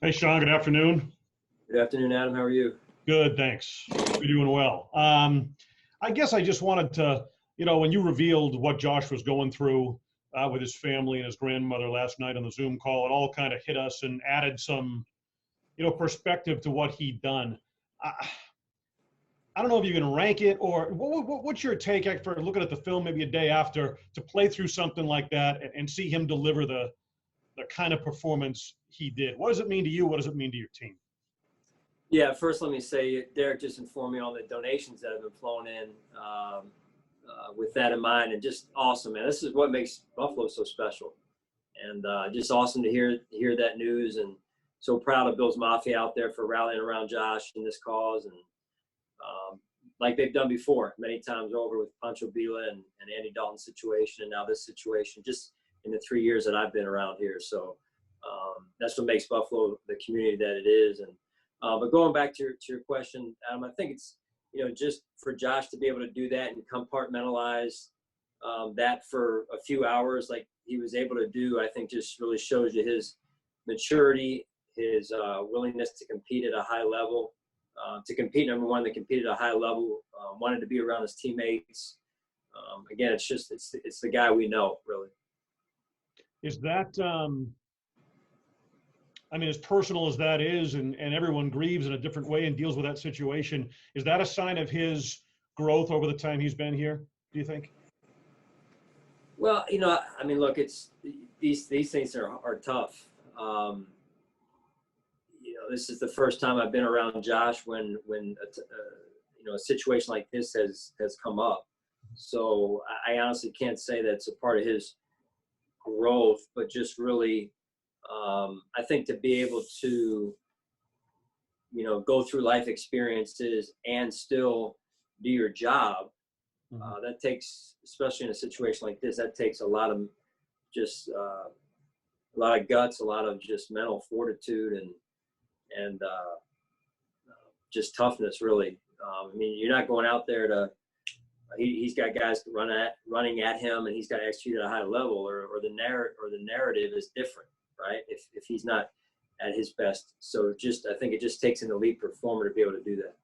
Hey, Sean, good afternoon. Good afternoon, Adam. How are you? Good, thanks. You're doing well. I guess I just wanted to, when you revealed what Josh was going through with his family and his grandmother last night on the Zoom call, it all kind of hit us and added some, perspective to what he'd done. I don't know if you can rank it or what's your take for looking at the film maybe a day after to play through something like that and see him deliver the kind of performance he did. What does it mean to you? What does it mean to your team? Yeah, first let me say, Derek just informed me on the donations that have been flown in with that in mind, and just awesome, man. This is what makes Buffalo so special, and just awesome to hear that news, and so proud of BillsMafia out there for rallying around Josh in this cause, and like they've done before many times over with Pancho Villa and Andy Dalton's situation, and now this situation, just in the 3 years that I've been around here. So that's what makes Buffalo the community that it is. And but going back to your question, Adam, I think it's just for Josh to be able to do that and compartmentalize that for a few hours like he was able to do, I think just really shows you his maturity, his willingness to compete at a high level. To compete, number one, to compete at a high level, wanted to be around his teammates. Again, it's the guy we know, really. Is that I mean, as personal as that is, and everyone grieves in a different way and deals with that situation, is that a sign of his growth over the time he's been here, do you think? Well, I mean, look, it's these things are tough. This is the first time I've been around Josh when a situation like this has come up. So I honestly can't say that's a part of his growth, but just really, I think to be able to, go through life experiences and still do your job, that takes, especially in a situation like this, that takes a lot of just a lot of guts, a lot of just mental fortitude, and just toughness, really. I mean, you're not going out there to. He's got guys running at him, and he's got to execute at a high level, or the narrative is different, right? If he's not at his best, so I think it just takes an elite performer to be able to do that.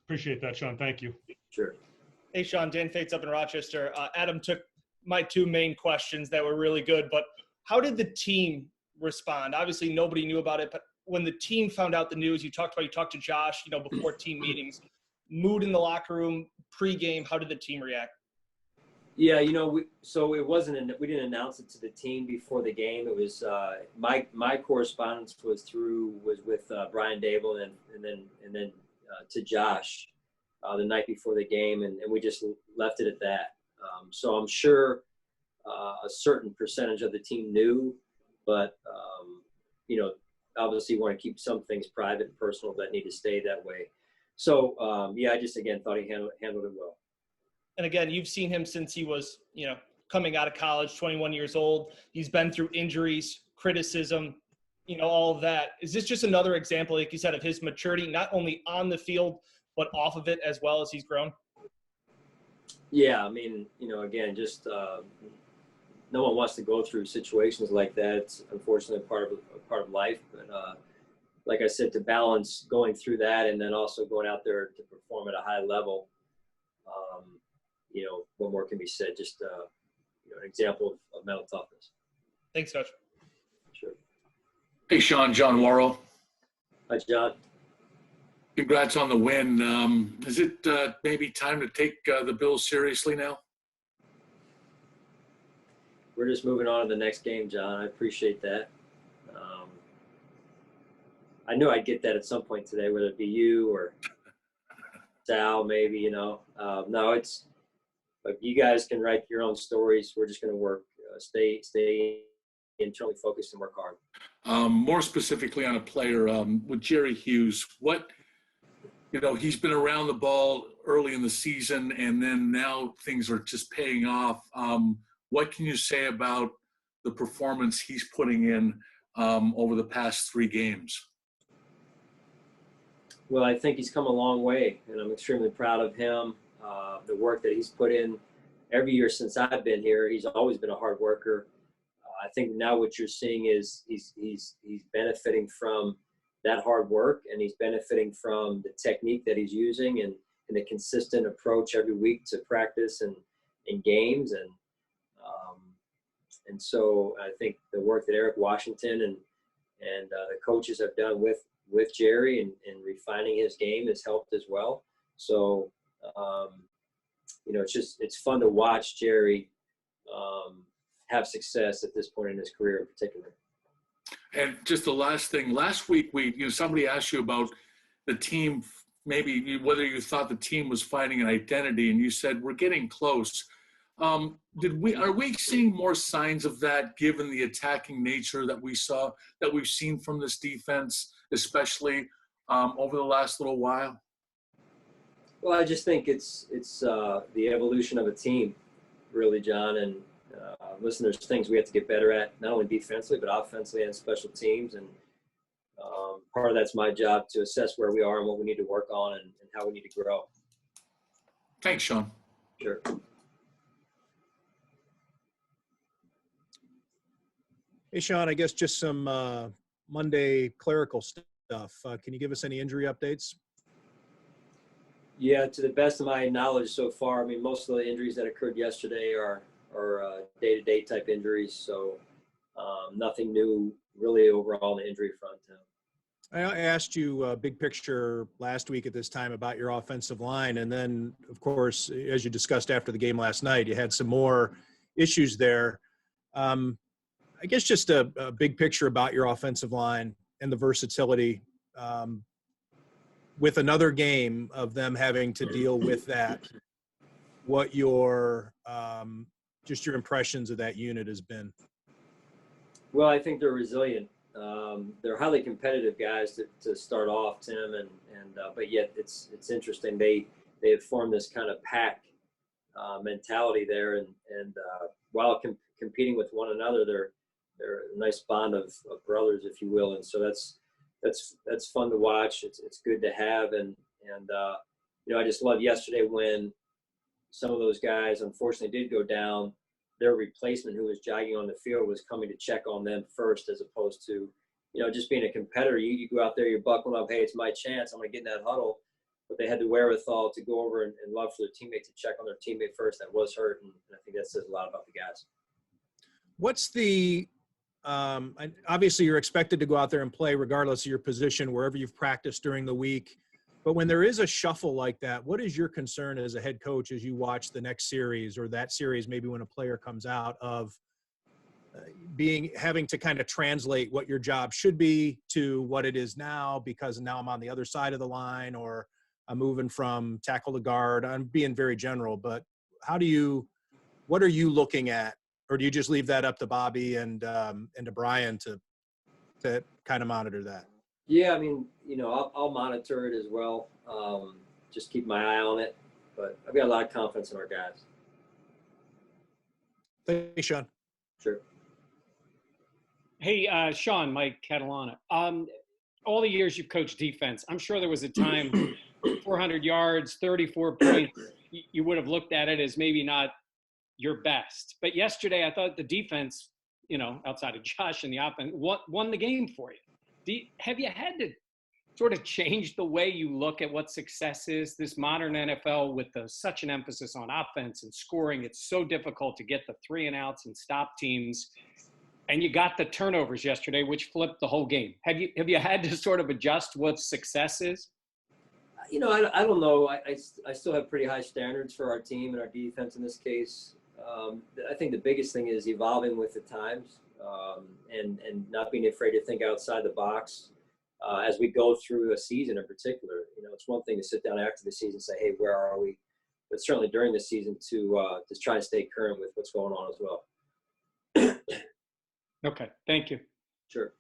Appreciate that, Sean. Thank you. Sure. Hey, Sean, Dan Fates up in Rochester. Adam took my two main questions that were really good, but how did the team respond? Obviously, nobody knew about it, but when the team found out the news, you talked to Josh, before team meetings, mood in the locker room, pregame, how did the team react? Yeah, so it wasn't. We didn't announce it to the team before the game. It was my correspondence was with Brian Dable and then to Josh the night before the game, and we just left it at that. So I'm sure a certain percentage of the team knew, but obviously you want to keep some things private and personal that need to stay that way. So I just again thought he handled it well. And again, you've seen him since he was, coming out of college, 21 years old. He's been through injuries, criticism, all of that. Is this just another example, like you said, of his maturity, not only on the field, but off of it as well as he's grown? Yeah, I mean, again, just no one wants to go through situations like that. It's unfortunately a part of life. But like I said, to balance going through that and then also going out there to perform at a high level, what more can be said? Just an example of mental toughness. Thanks, Coach. Sure. Hey, Sean, John Worrell. Hi, John. Congrats on the win. Is it maybe time to take the Bills seriously now? We're just moving on to the next game, John. I appreciate that. I knew I'd get that at some point today, whether it be you or Sal, maybe, No, it's like you guys can write your own stories. We're just going to work, stay internally focused and work hard. More specifically on a player, with Jerry Hughes, he's been around the ball early in the season, and then now things are just paying off. What can you say about the performance he's putting in over the past 3 games? Well, I think he's come a long way, and I'm extremely proud of him. The work that he's put in every year since I've been here. He's always been a hard worker. I think now what you're seeing is he's benefiting from that hard work, and he's benefiting from the technique that he's using and the consistent approach every week to practice and in games. And so I think the work that Eric Washington and the coaches have done with Jerry and refining his game has helped as well. So, it's fun to watch Jerry have success at this point in his career in particular. And just the last thing, last week somebody asked you about the team, maybe whether you thought the team was finding an identity, and you said we're getting close. Are we seeing more signs of that given the attacking nature that we've seen from this defense, especially over the last little while? Well, I just think it's the evolution of a team, really, John. And listen, there's things we have to get better at, not only defensively but offensively and special teams. And part of that's my job to assess where we are and what we need to work on and how we need to grow. Thanks, Sean. Sure. Hey, Sean, I guess just some Monday clerical stuff. Can you give us any injury updates? Yeah, to the best of my knowledge so far, I mean, most of the injuries that occurred yesterday are day-to-day type injuries. So nothing new really overall on the injury front. I asked you big picture last week at this time about your offensive line. And then, of course, as you discussed after the game last night, you had some more issues there. I guess just a big picture about your offensive line and the versatility with another game of them having to deal with that, what your just your impressions of that unit has been. Well, I think they're resilient. They're highly competitive guys to start off, Tim, but yet it's interesting. They have formed this kind of pack mentality there, and while competing with one another, they're a nice bond of brothers, if you will. And so that's fun to watch. It's good to have, and I just loved yesterday when some of those guys unfortunately did go down. Their replacement, who was jogging on the field, was coming to check on them first, as opposed to, just being a competitor. You go out there, you're buckling up. Hey, it's my chance. I'm going to get in that huddle. But they had the wherewithal to go over and love for their teammate to check on their teammate first that was hurt, and I think that says a lot about the guys. What's the obviously you're expected to go out there and play regardless of your position, wherever you've practiced during the week. But when there is a shuffle like that, what is your concern as a head coach as you watch the next series or that series, maybe when a player comes out, of having to kind of translate what your job should be to what it is now, because now I'm on the other side of the line, or I'm moving from tackle to guard? I'm being very general, but what are you looking at? Or do you just leave that up to Bobby and to Brian to kind of monitor that? Yeah, I mean, I'll monitor it as well. Just keep my eye on it. But I've got a lot of confidence in our guys. Thanks, Sean. Sure. Hey, Sean, Mike Catalana. All the years you've coached defense, I'm sure there was a time 400 yards, 34 points, you would have looked at it as maybe not your best. But yesterday, I thought the defense, outside of Josh and the offense, won the game for you. Have you had to sort of change the way you look at what success is? This modern NFL with such an emphasis on offense and scoring, it's so difficult to get the 3 and outs and stop teams. And you got the turnovers yesterday, which flipped the whole game. Have you had to sort of adjust what success is? I don't know. I still have pretty high standards for our team and our defense in this case. I think the biggest thing is evolving with the times and not being afraid to think outside the box as we go through a season in particular. It's one thing to sit down after the season and say, hey, where are we? But certainly during the season to try and stay current with what's going on as well. Okay, thank you. Sure.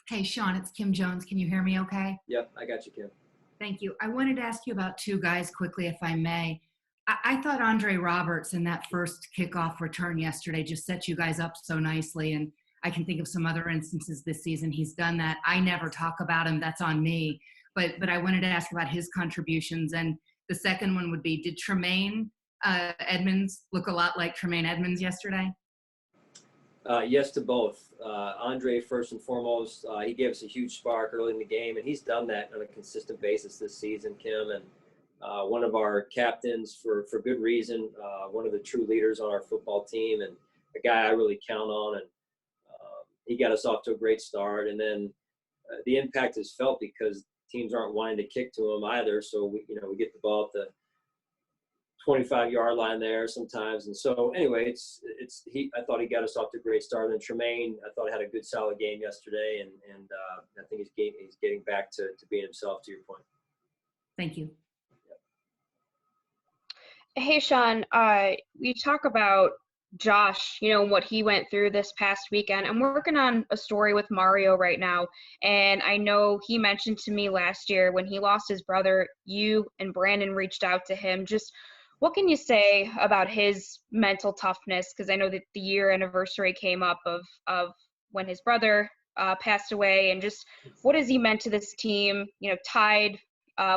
Hey, Sean, it's Kim Jones. Can you hear me okay? Yep, I got you, Kim. Thank you. I wanted to ask you about 2 guys quickly, if I may. I thought Andre Roberts in that first kickoff return yesterday just set you guys up so nicely, and I can think of some other instances this season he's done that. I never talk about him. That's on me. But I wanted to ask about his contributions. And the second one would be, did Tremaine Edmonds look a lot like Tremaine Edmonds yesterday? Yes to both. Andre, first and foremost, he gave us a huge spark early in the game, and he's done that on a consistent basis this season, Kim. And one of our captains for good reason, one of the true leaders on our football team, and a guy I really count on. And he got us off to a great start. And then the impact is felt because teams aren't wanting to kick to him either. So we get the ball at the 25-yard line there sometimes. And so anyway, I thought he got us off to a great start. And Tremaine, I thought had a good solid game yesterday, and I think he's getting back to being himself, to your point. Thank you. Hey, Sean, you talk about Josh, what he went through this past weekend. I'm working on a story with Mario right now, and I know he mentioned to me last year when he lost his brother, you and Brandon reached out to him. Just what can you say about his mental toughness? Because I know that the year anniversary came up of when his brother passed away, and just what has he meant to this team, tied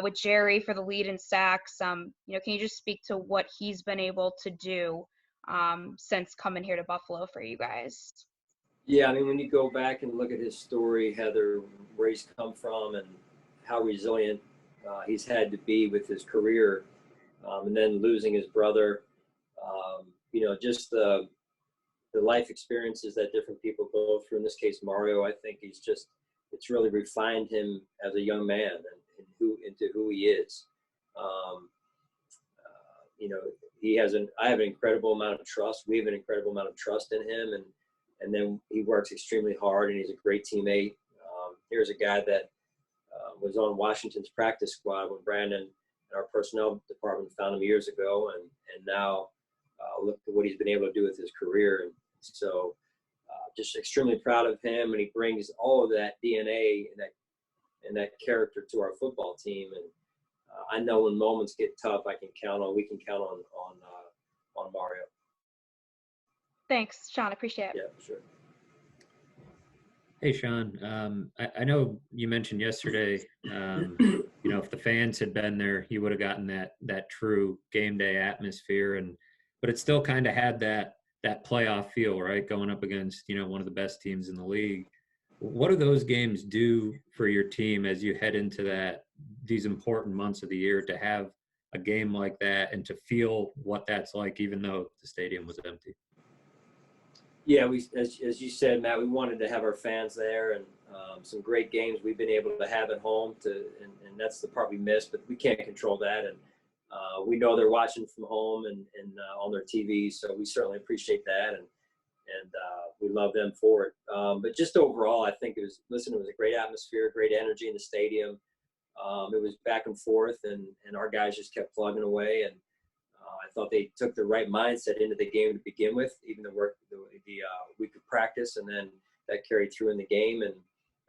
with Jerry for the lead in sacks. Can you just speak to what he's been able to do since coming here to Buffalo for you guys? Yeah, I mean, when you go back and look at his story, Heather, where he's come from and how resilient he's had to be with his career, and then losing his brother, just the life experiences that different people go through. In this case, Mario, I think it's really refined him as a young man into who he is. I have an incredible amount of trust. We have an incredible amount of trust in him, and then he works extremely hard, and he's a great teammate. Here's a guy that was on Washington's practice squad when Brandon and our personnel department found him years ago, and now look at what he's been able to do with his career. And so just extremely proud of him, and he brings all of that DNA and that character to our football team. And I know when moments get tough, we can count on Mario. Thanks, Sean. Appreciate it. Yeah, for sure. Hey, Sean. I know you mentioned yesterday, if the fans had been there, he would have gotten that true game day atmosphere, but it still kind of had that playoff feel, right? Going up against, one of the best teams in the league. What do those games do for your team as you head into these important months of the year, to have a game like that and to feel what that's like, even though the stadium was empty? Yeah, as you said, Matt, we wanted to have our fans there, and some great games we've been able to have at home and that's the part we missed, but we can't control that. And we know they're watching from home and on their TV, so we certainly appreciate that, and we love them for it. But just overall, I think it was a great atmosphere, great energy in the stadium. It was back and forth, and our guys just kept plugging away. And I thought they took the right mindset into the game to begin with, even the week of practice, and then that carried through in the game and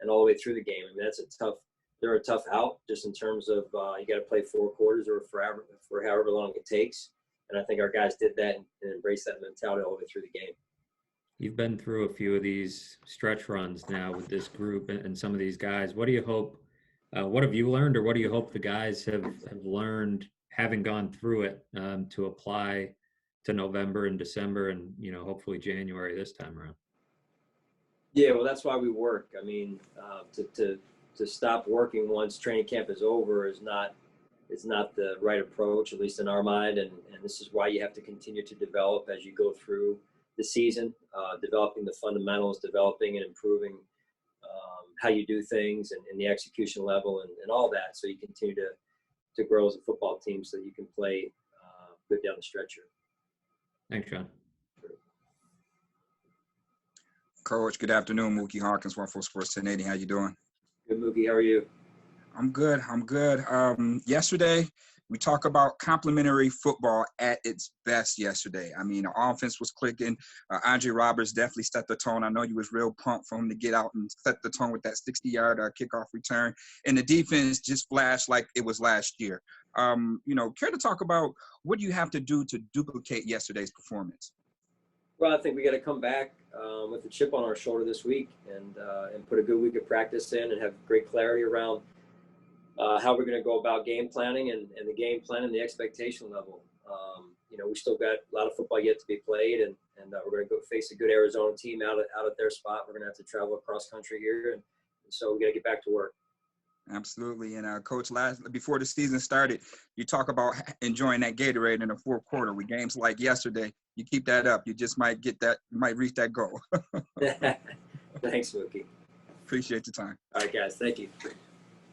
all the way through the game. I mean, they're a tough out just in terms of you got to play 4 quarters or for however long it takes. And I think our guys did that and embraced that mentality all the way through the game. You've been through a few of these stretch runs now with this group and some of these guys. What do you hope? What have you learned, or what do you hope the guys have learned having gone through it to apply to November and December and hopefully January this time around? Yeah, well, that's why we work. I mean, to stop working once training camp is over is not the right approach, at least in our mind. And this is why you have to continue to develop as you go through the season, developing the fundamentals, developing and improving how you do things and the execution level and all that, so you continue to grow as a football team so that you can play good down the stretch here. Thanks, John. Coach, good afternoon. Mookie Harkins, 1-4 Sports 1080. How you doing? Good, Mookie. How are you? I'm good. Yesterday, we talk about complimentary football at its best yesterday. I mean, the offense was clicking. Andre Roberts definitely set the tone. I know you was real pumped for him to get out and set the tone with that 60-yard kickoff return. And the defense just flashed like it was last year. Care to talk about what do you have to do to duplicate yesterday's performance? Well, I think we got to come back with a chip on our shoulder this week and put a good week of practice in and have great clarity around how we're going to go about game planning and the game plan and the expectation level. we still got a lot of football yet to be played, and we're going to go face a good Arizona team out at their spot. We're going to have to travel across country here, and so we got to get back to work. Absolutely. And Coach, before the season started, you talk about enjoying that Gatorade in the fourth quarter with games like yesterday. You keep that up, you just might reach that goal. Thanks, Mookie. Appreciate the time. All right, guys. Thank you.